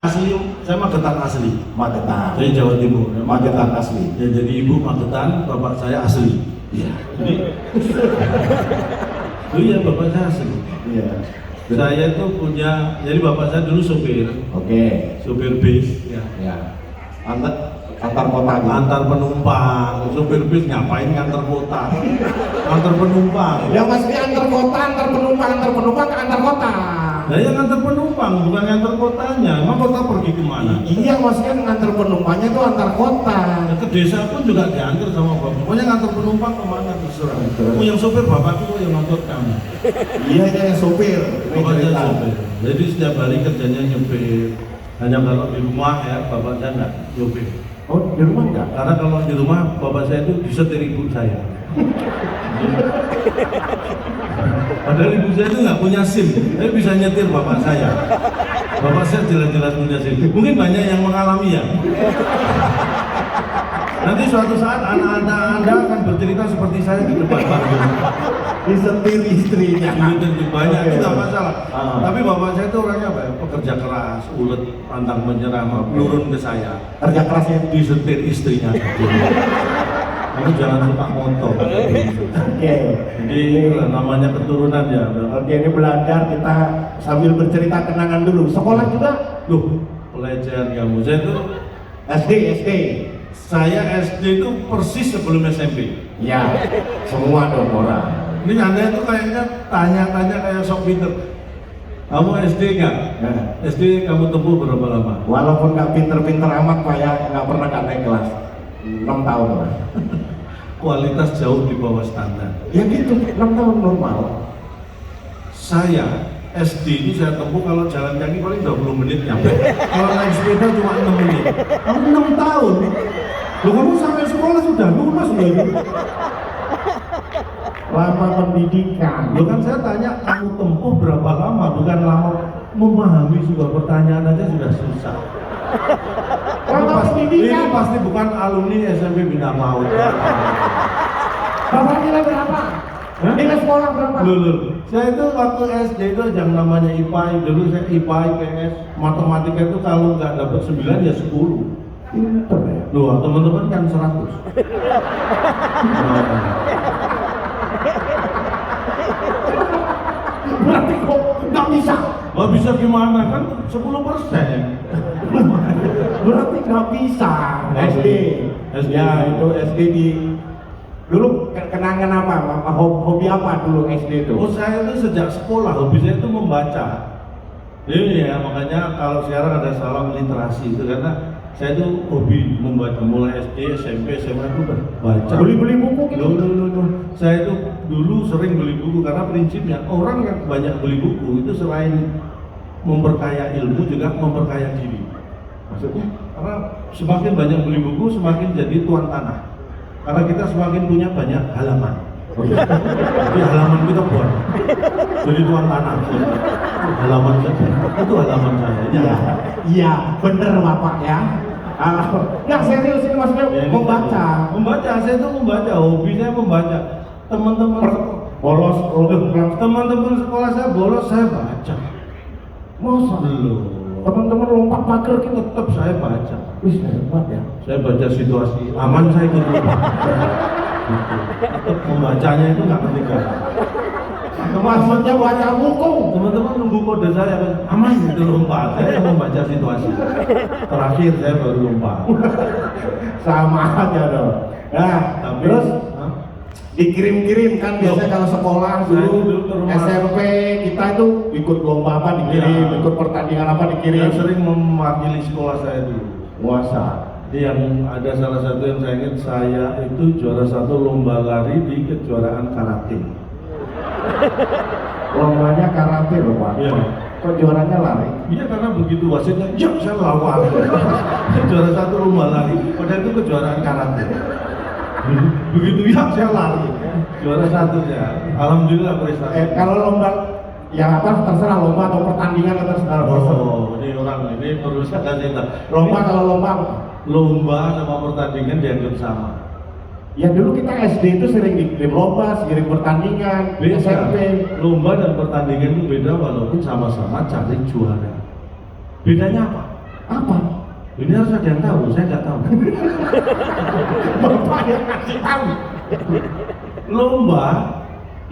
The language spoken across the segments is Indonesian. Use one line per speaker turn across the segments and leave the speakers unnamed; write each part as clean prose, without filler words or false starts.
Asli, saya Magetan asli.
Magetan.
Saya Jawa Timur.
Magetan asli.
Ya, jadi ibu Magetan, bapak saya asli.
Iya.
Jadi, oh iya bapak saya asli.
Iya.
Saya itu punya, jadi bapak saya dulu sopir,
Oke.
sopir bis. Ya.
Ya. Antar kota gitu.
Antar penumpang, sopir bis ngapain ngantar kota? Antar penumpang.
Ya mesti antar kota, antar penumpang ke antar kota.
Nah ya ngantar penumpang, bukan ngantar kotanya. Emang kota pergi kemana?
Iya, maksudnya ngantar penumpangnya tuh antar kota.
Ya, ke desa pun juga diantar sama bapak. Pokoknya ngantar penumpang kemana terserah. Oh yang sopir bapakku yang ngantar kamu.
Iya, yang sopir.
Bapak saya sopir. Jadi setiap hari kerjanya nyopir. Hanya kalau di rumah ya bapak saya nggak nyopir.
Oh, di rumah enggak?
Karena kalau di rumah bapak saya itu disetir ibu saya. Padahal ibu saya itu nggak punya SIM, tapi bisa nyetir bapak saya. Bapak saya jelas-jelas punya SIM. Mungkin banyak yang mengalami ya. Nanti suatu saat anak-anak Anda akan bercerita seperti saya di depan panggung.
Disetir istrinya.
Gitu banyak itu nggak masalah.
Ah.
Tapi bapak saya itu orangnya apa ya? Pekerja keras, ulet, pantang menyerah, nurun ke saya.
Kerja kerasnya
Disetir istrinya. Kamu jangan suka motor.
Oke.
Jadi namanya keturunan ya.
Oke, ini belajar kita sambil bercerita kenangan dulu. Sekolah juga?
Loh, pelecehan kamu. Saya itu
SD.
saya SD itu persis sebelum SMP.
Ya, semua dong orang.
Ini Anda itu kayaknya tanya-tanya kayak sok pinter. Kamu SD nggak?
Nah,
SD kamu tempuh berapa lama?
walaupun nggak pinter-pinter amat, Pak ya, nggak pernah nggak naik kelas. 6 tahun lah.
Kualitas jauh di bawah standar.
Ya gitu, 6 tahun normal.
Saya SD itu saya tempuh kalau jalan kaki paling 20 menit nyampe. Kalau naik sepeda cuma 6 menit. Kamu 6 tahun. Loh kamu sampai sekolah sudah lulus loh ini.
Lama pendidikan.
Loh kan saya tanya kamu tempuh berapa lama, bukan lama memahami sebuah pertanyaan aja sudah susah.
Lama
Ini
pendidikan.
pasti bukan alumni SMP Bina Maut.
Bapak nilai berapa?
Hah?
Nilai sekolah berapa?
Loh, saya itu waktu SD itu yang namanya IPA, dulu saya IPA, IPS, matematika itu kalau nggak dapat 9 ya 10.
Pinter ya.
Loh, teman-teman kan 100.
Berarti kok nggak bisa?
Nggak bisa gimana kan 10%.
Berarti nggak bisa. SD.
SD.
Ya itu SD di dulu kenangan apa? Hobi apa dulu SD itu?
Oh saya itu sejak sekolah hobi saya itu membaca. Iya makanya kalau sekarang ada salam literasi itu karena saya itu hobi membaca mulai SD, SMP, SMA itu baca.
Beli-beli buku gitu?
Loh. Saya itu dulu sering beli buku karena prinsipnya orang yang banyak beli buku itu selain memperkaya ilmu juga memperkaya diri.
Maksudnya?
Karena semakin banyak beli buku semakin jadi tuan tanah. Karena kita semakin punya banyak halaman. Jadi halaman kita buat jadi tuan tanah. Itu halaman saja. Itu halaman saya.
Iya, bener Bapak ya. Nggak serius ini maksudnya
Ya, ini
membaca.
Membaca, saya itu membaca, hobi saya membaca. Teman-teman
Bolos,
teman-teman sekolah saya bolos, saya baca.
masa?
Belum.
Teman-teman lompat pagar gitu.
Tetap saya baca.
Wih, hebat ya.
Saya baca situasi aman saya ikut lupa. Gitu. Tetap membacanya itu nggak ketinggalan.
Maksudnya baca buku.
Teman-teman nunggu kode saya kan aman itu lompat. Saya membaca situasi. Terakhir saya baru lompat.
Sama aja dong. Nah,
Tapi
terus
hah?
dikirim-kirim kan biasanya kalau sekolah
Saya
dulu
dulu ke rumah.
SMP kita itu ikut lomba apa dikirim,
Ya.
ikut pertandingan apa dikirim.
Yang sering mewakili sekolah saya dulu.
Puasa.
Jadi yang ada salah satu yang saya ingat saya itu juara satu lomba lari di kejuaraan karate.
Lombanya karate loh Pak.
Iya.
Kok juaranya lari?
Iya karena begitu wasitnya, ya saya lawan. Juara satu lomba lari, padahal itu kejuaraan karate. Begitu ya saya lari, juara satu ya. Alhamdulillah prestasi.
Kalau lomba ya apa terserah lomba atau pertandingan atau terserah.
Oh, ini orang ini perlu saya kasih tahu.
Lomba kalau lomba apa?
Lomba sama pertandingan dianggap sama.
Ya dulu kita SD itu sering dikirim lomba, sering pertandingan,
Beda.
SMP.
Lomba dan pertandingan itu beda walaupun sama-sama cari juara. Bedanya apa?
Apa?
Ini harus ada yang tahu, saya nggak tahu.
Bapak yang kasih tahu.
Lomba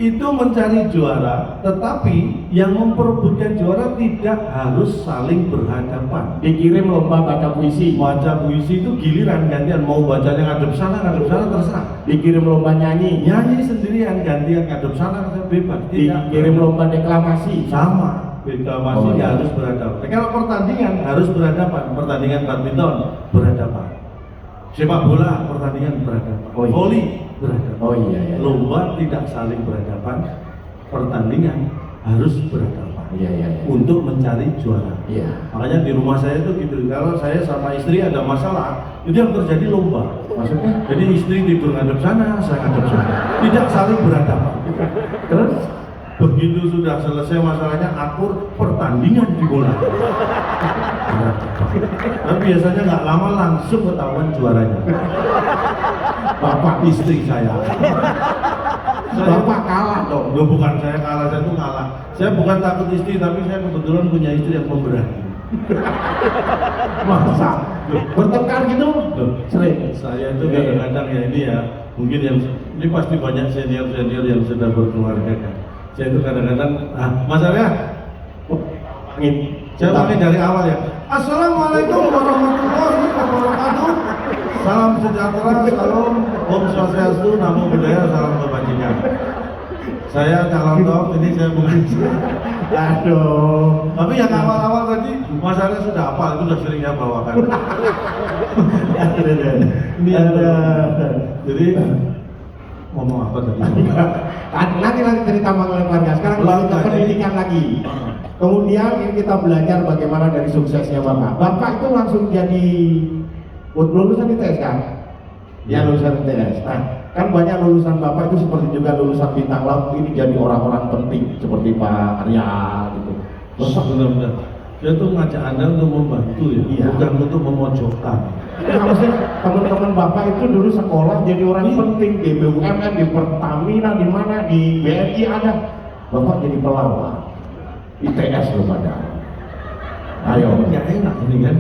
itu mencari juara, tetapi yang memperebutkan juara tidak harus saling berhadapan.
Dikirim lomba baca puisi.
Baca puisi itu giliran gantian, mau bacanya ngadep sana terserah.
Dikirim lomba nyanyi.
Nyanyi sendirian gantian ngadep sana bebas.
Dikirim lomba deklamasi.
Sama. Deklamasi
Oh, iya.
harus berhadapan. Kalau pertandingan harus berhadapan. Pertandingan badminton berhadapan. Sepak bola pertandingan berhadapan.
Oh, iya.
Voli berhadapan.
Oh iya ya.
Lomba tidak saling berhadapan, pertandingan harus berhadapan
Iya iya iya.
untuk mencari juara.
Iya.
Makanya di rumah saya itu gitu, kalau saya sama istri ada masalah, itu yang terjadi lomba.
Maksudnya?
Jadi istri tidur ngadep sana, saya ngadep sana, tidak saling berhadapan.
Terus?
Begitu sudah selesai masalahnya, akur, pertandingan dimulai. Dan biasanya nggak lama langsung ketahuan juaranya. Bapak istri saya.
Bapak kalah dong.
Loh, bukan saya kalah, saya tuh kalah. Saya bukan takut istri, tapi saya kebetulan punya istri yang pemberani.
Masa? Bertengkar gitu?
Loh,
Sering.
saya itu kadang-kadang ya ini ya, mungkin yang ini pasti banyak senior-senior yang sudah berkeluarga kan. Saya itu kadang-kadang, Mas Arya, saya pakai dari awal ya. Assalamualaikum warahmatullahi wabarakatuh. Salam sejahtera, salam Om Swastiastu, Namo Buddhaya, salam kebajikan. Saya calon top, ini saya bukan.
Aduh.
Tapi yang awal-awal tadi, Mas Arya sudah hafal, itu sudah sering saya bawakan. Ini ada. Jadi ngomong apa tadi?
Nanti cerita mengenai keluarga. Sekarang
Keluarga,
kita pendidikan lagi. Kemudian ini kita belajar bagaimana dari suksesnya Bapak. Bapak itu langsung jadi lulusan ITS kan? Ya lulusan ITS. Nah, kan banyak lulusan Bapak itu seperti juga lulusan bintang laut ini jadi orang-orang penting seperti Pak Arya gitu. Bapak
Benar-benar. Saya tuh ngajak Anda untuk membantu ya,
Iya.
bukan untuk memojokkan.
Nah, maksudnya teman-teman Bapak itu dulu sekolah jadi orang penting di BUMN, di Pertamina, di mana, di BRI ada. Bapak jadi pelawak. ITS loh padahal. Ayo.
Nggak enak ini kan.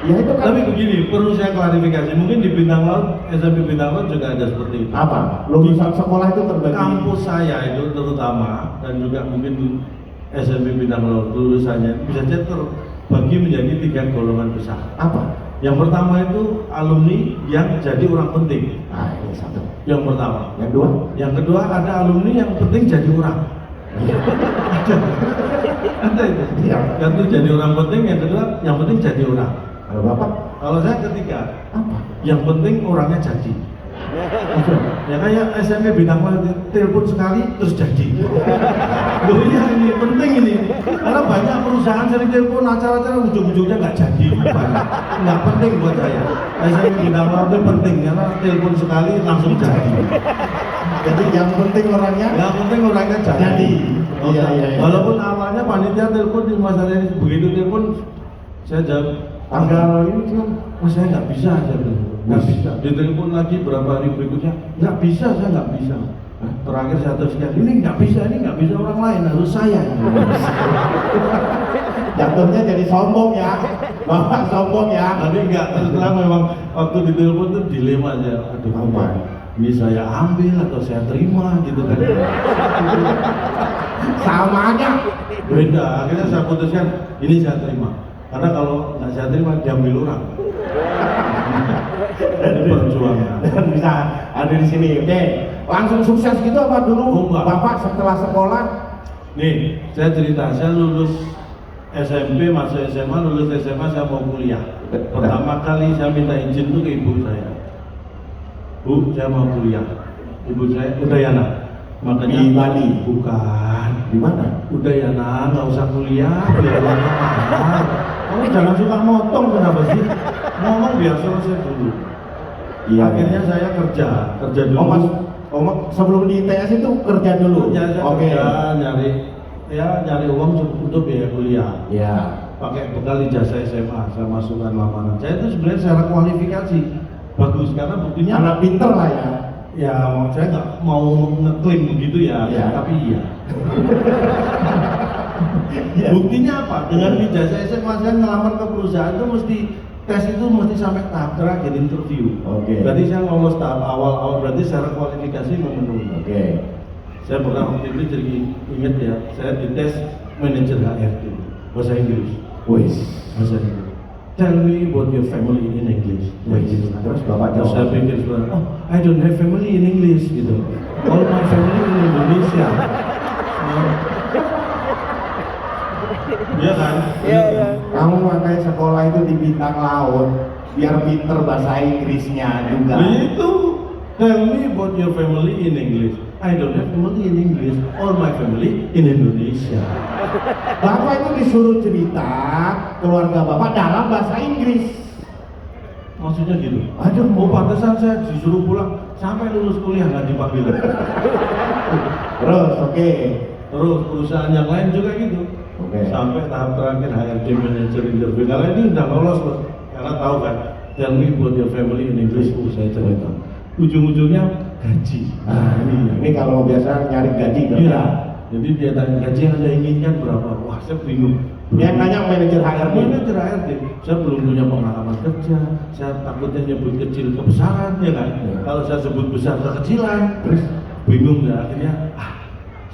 Ya itu kan.
Tapi begini, perlu saya klarifikasi. Mungkin di Bintang Laut, SMP Bintang Laut juga ada seperti itu.
Apa? Lulusan sekolah itu terbagi.
Kampus saya itu terutama dan juga mungkin SMP Bintang Laut lulusannya bisa saja terbagi menjadi 3 golongan besar.
Apa?
Yang pertama itu alumni yang jadi orang penting.
Nah, ini satu.
Yang pertama.
Yang dua?
Yang kedua ada alumni yang penting jadi orang. Ada itu.
Iya.
Yang itu jadi orang penting, yang kedua yang penting jadi orang.
Kalau Bapak
Kalau saya ketiga,
apa?
yang penting orangnya jadi. Ya kayak SMP Bintang Laut, telepon sekali terus jadi. Loh iya ini penting ini. Karena banyak perusahaan sering telepon acara-acara ujung-ujungnya nggak jadi. Nggak penting buat saya. SMP Bintang Laut itu penting karena telepon sekali langsung jadi.
Jadi yang penting orangnya.
Yang penting orangnya jadi.
Jadi. Iya, iya, iya.
Walaupun awalnya panitia telepon di masa ini begitu telepon saya jawab tanggal ini kan, mas saya nggak bisa, saya bilang nggak bisa. Ditelepon lagi berapa hari berikutnya nggak bisa, saya nggak bisa. Terakhir saya teruskan ini nggak bisa orang lain harus saya.
Jatuhnya jadi sombong ya. Bapak sombong ya.
Tapi nggak terus terang memang waktu ditelepon tuh dilema aja. Aduh apa? Ini saya ambil atau saya terima gitu kan?
Sama aja.
Beda. Akhirnya saya putuskan ini saya terima. Karena kalau nggak saya terima diambil orang. Ini perjuangan.
Dan bisa ada di sini. Oke, langsung sukses gitu apa dulu?
Oh, enggak.
Bapak setelah sekolah?
Nih, saya cerita, saya lulus SMP, masuk SMA, lulus SMA saya mau kuliah. Pertama kali saya minta izin tuh ke ibu saya. Bu, saya mau kuliah. Ibu saya Udayana. Makanya
Di Bali?
Bukan.
Di mana?
Udayana, nggak usah kuliah, biayanya mahal. Kamu jangan suka motong kenapa sih? Ngomong biar selesai dulu.
Iya.
Akhirnya saya kerja dulu.
Oh, Mas, sebelum di ITS itu kerja dulu.
Kerja, saya
Oke.
kerja, nyari uang untuk biaya kuliah.
Ya.
Pakai bekal ijazah SMA, saya masukkan lamaran. Saya itu sebenarnya secara kualifikasi bagus karena buktinya
Anak pinter lah ya.
ya saya nggak mau ngeklaim begitu ya,
Iya.
tapi iya.
Iya.
Buktinya apa? Dengan ijazah SMA saya ngelamar ke perusahaan itu mesti tes itu mesti sampai tahap terakhir interview.
Oke.
Berarti saya lolos tahap awal berarti secara kualifikasi memenuhi.
Oke.
Saya pernah waktu itu jadi ingat ya, saya dites manajer HRD bahasa Inggris.
Wis.
Bahasa Inggris. Tell me about your family in English.
Wis. Terus Bapak
Terus saya
jawab.
pikir sebenarnya, oh I don't have family in English gitu. All my family in Indonesia. Iya kan?
Iya, iya.
Kamu makanya sekolah itu di bintang laut biar pinter bahasa Inggrisnya juga.
Nah, itu tell me about your family in English. I don't have family in English. All my family in Indonesia.
Bapak itu disuruh cerita keluarga Bapak dalam bahasa Inggris.
Maksudnya gitu.
Aduh,
Oh pantesan saya disuruh pulang sampai lulus kuliah nggak dipanggil.
Terus oke.
Terus perusahaan yang lain juga gitu.
Oke.
Sampai tahap terakhir HRD manager interview. Kalau ini udah lolos loh. Karena tahu kan. Tell me about your family in English. Saya cerita. Ujung-ujungnya gaji.
Nah ini kalau biasa nyari gaji
Iya.
kerja.
Jadi dia tanya gaji yang Anda inginkan berapa? Wah saya bingung.
Dia nanya manajer HRD.
Manajer HRD. Saya belum punya pengalaman kerja. Saya takutnya nyebut kecil kebesaran ya kan. Kalau saya sebut besar kekecilan, terus bingung ya akhirnya.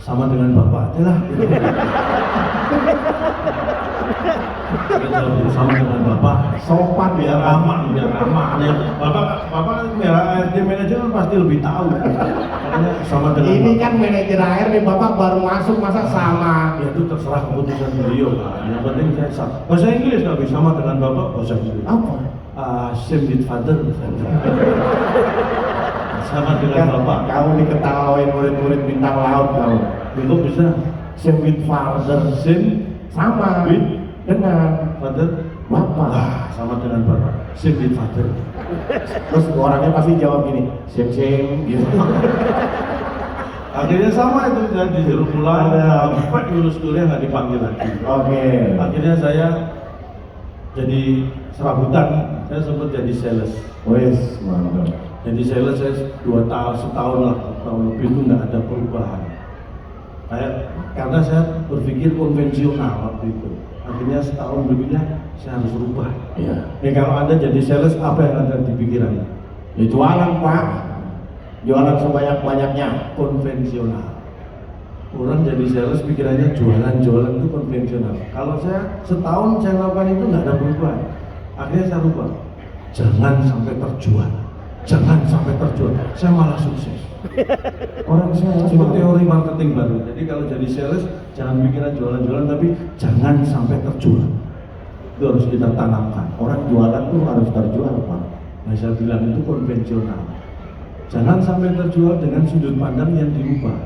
Sama dengan bapak aja lah. Sama dengan bapak.
Sopan
Biar aman, biar aman. Ya, bapak HRD manajer kan pasti lebih tahu. Makanya sama dengan
Ini
bapak.
kan manajer HRD Bapak baru masuk masa sama.
Ya itu terserah keputusan beliau kan. Yang penting saya sama. Bahasa Inggris tapi sama dengan bapak bahasa Inggris.
Apa?
Same with father. Sama dengan bapak.
Kamu diketawain murid-murid bintang laut kamu.
Itu bisa
Same with father.
same
Sama
with
dengan
father.
Bapak.
Sama dengan bapak. Same with father.
Terus orangnya pasti jawab gini, same gitu.
Akhirnya sama itu saya disuruh pulang sampai lulus kuliah nggak dipanggil lagi.
Oke.
Akhirnya saya jadi serabutan. Saya sempat jadi sales.
Wes, mantap.
Jadi sales saya 2 tahun, setahun lah, tahun lebih itu nggak ada perubahan. Karena saya berpikir konvensional waktu itu. Akhirnya setahun berikutnya saya harus rubah.
Iya.
Kalau Anda jadi sales, apa yang ada di pikiran?
Ya jualan Pak. Jualan sebanyak-banyaknya.
Konvensional. Orang jadi sales pikirannya jualan itu konvensional. Kalau saya setahun saya lakukan itu nggak ada perubahan. Akhirnya saya rubah. Jangan sampai terjual. Jangan sampai terjual. Saya malah sukses.
Orang saya
Itu teori marketing baru. Jadi kalau jadi sales jangan pikiran jualan-jualan tapi jangan sampai terjual. Itu harus kita tanamkan.
orang jualan tuh harus terjual Pak.
Nah, saya bilang itu konvensional. Jangan sampai terjual dengan sudut pandang yang dirubah.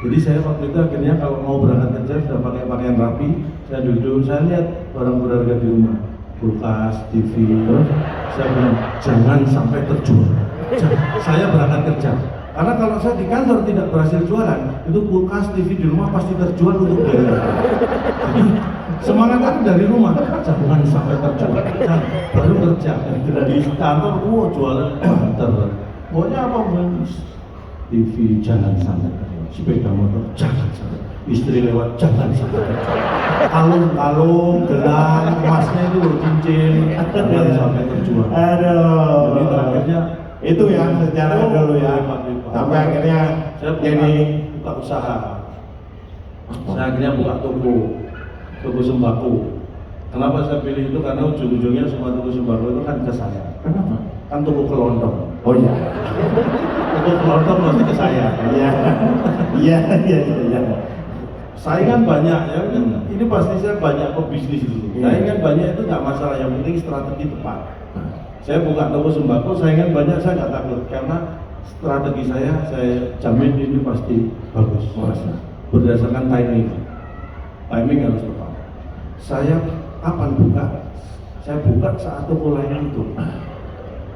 Jadi saya waktu itu akhirnya kalau mau berangkat kerja sudah pakai pakaian rapi, saya duduk, saya lihat barang berharga di rumah, kulkas, TV. Terus saya bilang jangan sampai terjual. Saya berangkat kerja. Karena kalau saya di kantor tidak berhasil jualan, itu kulkas, TV di rumah pasti terjual untuk biaya. Jadi semangatnya dari rumah, jangan sampai terjual. Baru kerja di kantor, jualan banter. Pokoknya apa TV jangan sampai terjual, sepeda motor jangan sampai, istri lewat jangan sampai terjual. Kalung-kalung, gelang, emasnya itu loh, cincin jangan sampai terjual.
Aduh.
Jadi terakhirnya
itu ya sejarah dulu ya. Sampai akhirnya
saya
jadi
buka usaha. Saya akhirnya buka toko sembako. Kenapa saya pilih itu? Karena ujung-ujungnya semua toko sembako itu kan ke saya.
kenapa?
Kan toko kelontong.
Oh iya.
Toko kelontong masih ke saya.
Iya. Iya.
Saingan banyak ya. Ini pasti saya banyak pebisnis dulu.
Iya.
Saingan banyak itu nggak masalah. Yang penting strategi tepat. Saya buka toko sembako, saingan banyak, saya nggak takut karena strategi saya jamin ini pasti bagus. Berdasarkan timing harus tepat. Saya kapan buka? Saya buka saat toko lain tutup.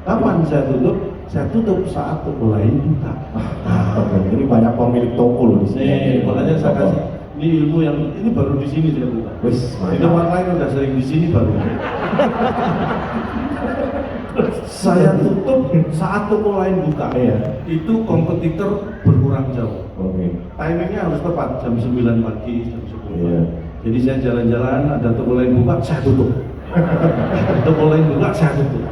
Kapan saya tutup? Saya tutup saat toko lain buka.
Oke, ini banyak pemilik toko loh di sini.
Nih, makanya saya kasih ini ilmu yang ini baru di sini saya buka.
Wis,
Di tempat lain udah sering di sini baru. Saya tutup saat toko lain buka.
Iya.
Itu kompetitor berkurang jauh.
Oke.
Timingnya harus tepat jam 9 pagi, jam 10
Iya.
Jadi saya jalan-jalan, ada toko lain buka, saya tutup. Toko lain buka, saya tutup.